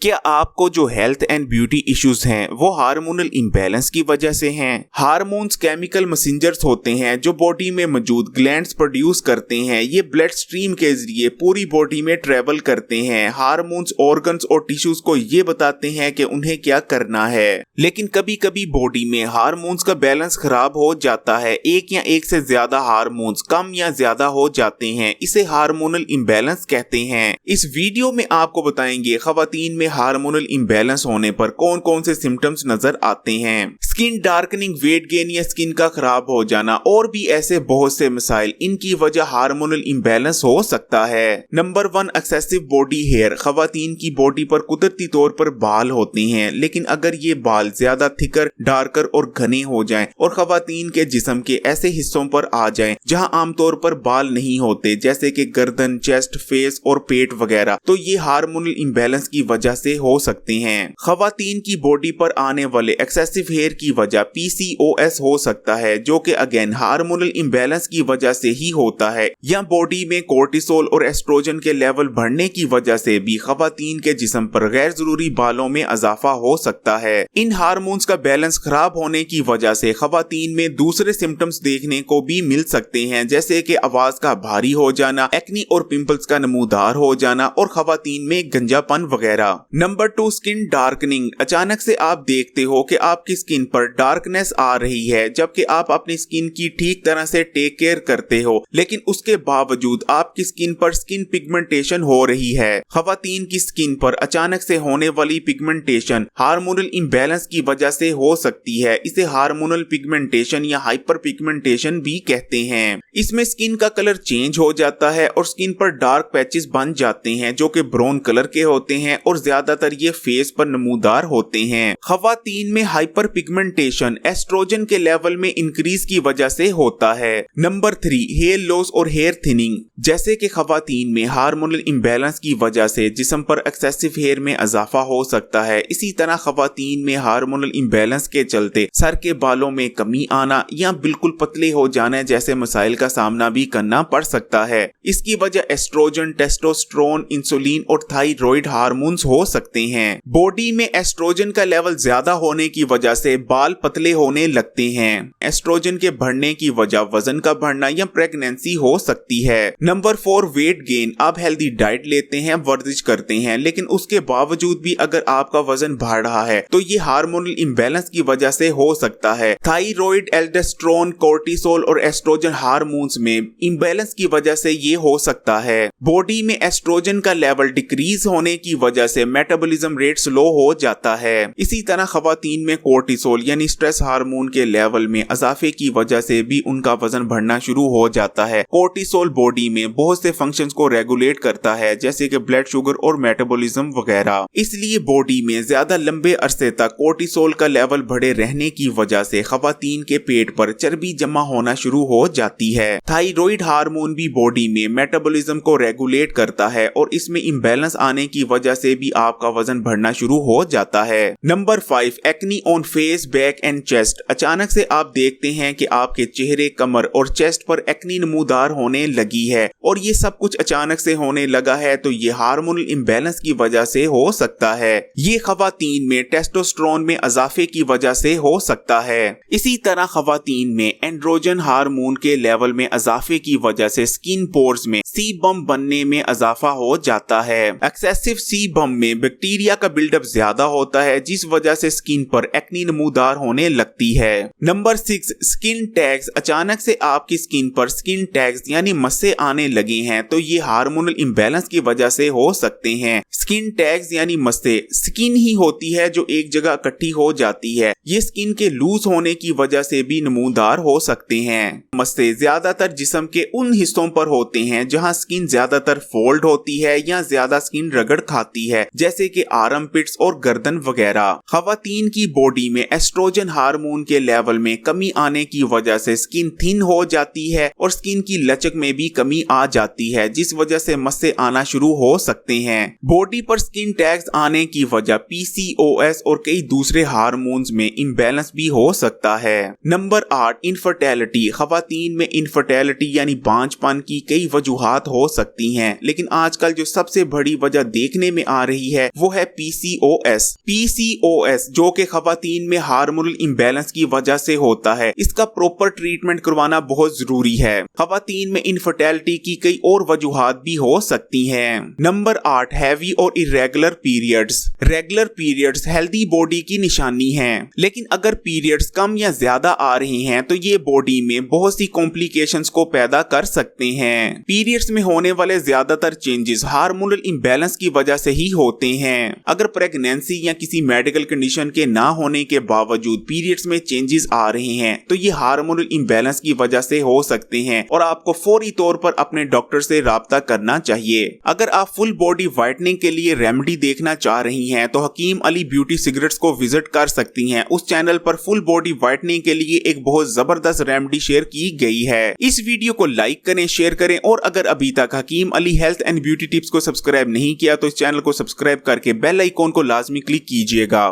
क्या आपको जो हेल्थ एंड ब्यूटी इश्यूज हैं वो हार्मोनल इम्बैलेंस की वजह से हैं? हार्मोन्स केमिकल मैसेंजर्स होते हैं जो बॉडी में मौजूद ग्लैंड्स प्रोड्यूस करते हैं। ये ब्लड स्ट्रीम के जरिए पूरी बॉडी में ट्रेवल करते हैं। हार्मोन्स ऑर्गन्स और टिश्यूज को ये बताते हैं कि उन्हें क्या करना है। लेकिन कभी कभी बॉडी में हार्मोन्स का बैलेंस खराब हो जाता है। एक या एक से ज्यादा हार्मोन्स कम या ज्यादा हो जाते हैं। इसे हार्मोनल इम्बैलेंस कहते हैं। इस वीडियो में आपको बताएंगे खवातीन में हार्मोनल इम्बैलेंस होने पर कौन कौन से सिम्टम्स नजर आते हैं। स्किन डार्कनिंग, वेट गेन या स्किन का खराब हो जाना और भी ऐसे बहुत से मसाइल, इनकी वजह हार्मोनल इम्बैलेंस हो सकता है। Number 1, excessive body hair. खवातीन की बॉडी पर कुदरती तौर पर बाल होते हैं, लेकिन अगर ये बाल ज्यादा थिकर, डार्कर और घने हो जाएं और खवातीन के जिस्म के ऐसे हिस्सों पर आ जाएं जहां आमतौर पर बाल नहीं होते, जैसे कि गर्दन, चेस्ट, फेस और पेट वगैरह, तो ये हार्मोनल इम्बैलेंस की वजह से हो सकते हैं। खवातीन की बॉडी पर आने वाले एक्सेसिव हेयर की वजह PCOS हो सकता है, जो कि अगेन हार्मोनल इम्बैलेंस की वजह से ही होता है। या बॉडी में कोर्टिसोल और एस्ट्रोजन के लेवल बढ़ने की वजह से भी खवातीन के जिस्म पर गैर जरूरी बालों में इजाफा हो सकता है। इन हार्मोन्स का बैलेंस खराब होने की वजह से खवातीन में दूसरे सिम्टम्स देखने को भी मिल सकते हैं, जैसे कि आवाज का भारी हो जाना, एक्नी और पिंपल्स का नमूदार हो जाना और खवातीन में गंजापन वगैरह। Number 2, skin darkening. अचानक से आप देखते हो कि आपकी स्किन पर डार्कनेस आ रही है, जबकि आप अपनी स्किन की ठीक तरह से टेक केयर करते हो, लेकिन उसके बावजूद आपकी स्किन पर स्किन पिगमेंटेशन हो रही है। खवातीन की स्किन पर अचानक से होने वाली पिगमेंटेशन हार्मोनल इम्बैलेंस की वजह से हो सकती है। इसे हार्मोनल पिगमेंटेशन या हाइपर पिगमेंटेशन भी कहते हैं। इसमें स्किन का कलर चेंज हो जाता है और स्किन पर डार्क पैचेस बन जाते हैं जो कि ब्राउन कलर के होते हैं और ज्यादातर ये फेस पर नमूदार होते हैं। खवातीन में हाइपर पिगमेंटेशन एस्ट्रोजन के लेवल में इंक्रीज की वजह से होता है। नंबर 3, हेयर लॉस और हेयर थिनिंग। जैसे कि खवातीन में हार्मोनल इम्बैलेंस की वजह से जिस्म पर एक्सेसिव हेयर में इजाफा हो सकता है, इसी तरह खवातीन में हार्मोनल इम्बैलेंस के चलते सर के बालों में कमी आना या बिल्कुल पतले हो जाने जैसे मसाइल का सामना भी करना पड़ सकता है। इसकी वजह एस्ट्रोजन, टेस्टोस्टेरोन, इंसुलिन और थायराइड हार्मोन्स हो सकते हैं। बॉडी में एस्ट्रोजन का लेवल ज्यादा होने की वजह से बाल पतले होने लगते हैं। एस्ट्रोजन के बढ़ने की वजह वजन का बढ़ना या प्रेगनेंसी हो सकती है। Number 4, weight gain. आप हेल्दी डाइट लेते हैं, वर्जिश करते हैं, लेकिन उसके बावजूद भी अगर आपका वजन बढ़ रहा है तो ये हार्मोनल इम्बैलेंस की वजह से हो सकता है। थायराइड, एल्डोस्टेरोन, कोर्टिसोल और एस्ट्रोजन हार्मोन्स में इम्बैलेंस की वजह से ये हो सकता है। बॉडी में एस्ट्रोजन का लेवल डिक्रीज होने की वजह से मेटाबॉलिज्म रेट स्लो हो जाता है। इसी तरह खवातीन में कोर्टिसोल यानी स्ट्रेस हार्मोन के लेवल में इजाफे की वजह से भी उनका वजन बढ़ना शुरू हो जाता है। कोर्टिसोल बॉडी में बहुत से फंक्शंस को रेगुलेट करता है, जैसे कि ब्लड शुगर और मेटाबॉलिज्म वगैरह। इसलिए बॉडी में ज्यादा लंबे अरसे तक कोर्टिसोल का लेवल बढ़े रहने की वजह से खवातीन के पेट पर चर्बी जमा होना शुरू हो जाती है। थायराइड हार्मोन भी बॉडी में मेटाबॉलिज्म को रेगुलेट करता है और इसमें इम्बैलेंस आने की वजह से भी आपका वजन बढ़ना शुरू हो जाता है। Number 5, acne on face, back and chest. अचानक से आप देखते हैं कि आपके चेहरे, कमर और चेस्ट पर एक्नी नमूदार होने लगी है और ये सब कुछ अचानक से होने लगा है, तो ये हार्मोनल इम्बैलेंस की वजह से हो सकता है। ये खवातीन में टेस्टोस्टेरोन में इजाफे की वजह से हो सकता है। इसी तरह खवातीन में एंड्रोजन हार्मोन के लेवल में इजाफे की वजह से स्किन पोर्स में सीबम बनने में इजाफा हो जाता है। एक्सेसिव सीबम में बैक्टीरिया का बिल्डअप ज्यादा होता है, जिस वजह से स्किन पर एक्नी नमूदार होने लगती है। Number 6, skin tags. अचानक से आपकी स्किन पर स्किन टैग्स यानी मस्से आने लगे हैं, तो ये हार्मोनल इम्बैलेंस की वजह से हो सकते हैं। स्किन टैग्स यानी मस्से स्किन ही होती है जो एक जगह इकट्ठी हो जाती है। ये स्किन के लूज होने की वजह से भी नमूदार हो सकते हैं। मस्से ज्यादातर जिस्म के उन हिस्सों पर होते हैं जहां स्किन ज्यादातर फोल्ड होती है या ज्यादा स्किन रगड़ खाती है, जैसे कि आर्म पिट्स और गर्दन वगैरह। खवातीन की बॉडी में एस्ट्रोजन हार्मोन के लेवल में कमी आने की वजह से स्किन थिन हो जाती है और स्किन की लचक में भी कमी आ जाती है, जिस वजह से मस्से आना शुरू हो सकते हैं। बॉडी पर स्किन टैग्स आने की वजह PCOS और कई दूसरे हार्मोन्स में इम्बैलेंस भी हो सकता है। Number 8, infertility. खवातीन में इनफर्टिलिटी यानी बांझपन की कई वजूहात हो सकती हैं, लेकिन आजकल जो सबसे बड़ी वजह देखने में आ रही है वो है PCOS। PCOS जो कि खवातीन में हार्मोनल इम्बैलेंस की वजह से होता है, इसका प्रॉपर ट्रीटमेंट करवाना बहुत जरूरी है। खवातीन में इनफर्टिलिटी की कई और वजूहात भी हो सकती हैं। नंबर 8, हैवी और irregular periods. Regular periods healthy body की निशानी है, लेकिन अगर पीरियड्स कम या ज्यादा आ रहे हैं तो ये बॉडी में बहुत सी कॉम्प्लिकेशंस को पैदा कर सकते हैं। पीरियड्स में होने वाले ज्यादातर चेंजेस हार्मोनल इम्बैलेंस की वजह से ही होते हैं। अगर प्रेगनेंसी या किसी मेडिकल कंडीशन के ना होने के बावजूद पीरियड्स में चेंजेस आ रहे हैं तो ये हार्मोनल इम्बैलेंस की वजह से हो सकते हैं और आपको फौरी तौर पर अपने डॉक्टर से राब्ता करना चाहिए। अगर आप फुल बॉडी व्हाइटनिंग के लिए रेमेडी देखना चाह रही हैं तो हकीम अली ब्यूटी सीक्रेट्स को विजिट कर सकती हैं। उस चैनल पर फुल बॉडी व्हाइटनिंग के लिए एक बहुत जबरदस्त रेमेडी शेयर की गई है। इस वीडियो को लाइक करें, शेयर करें और अगर अभी तक Hakim Ali health and beauty tips को सब्सक्राइब नहीं किया तो इस चैनल को सब्सक्राइब करके बेल आइकॉन को लाजमी क्लिक कीजिएगा।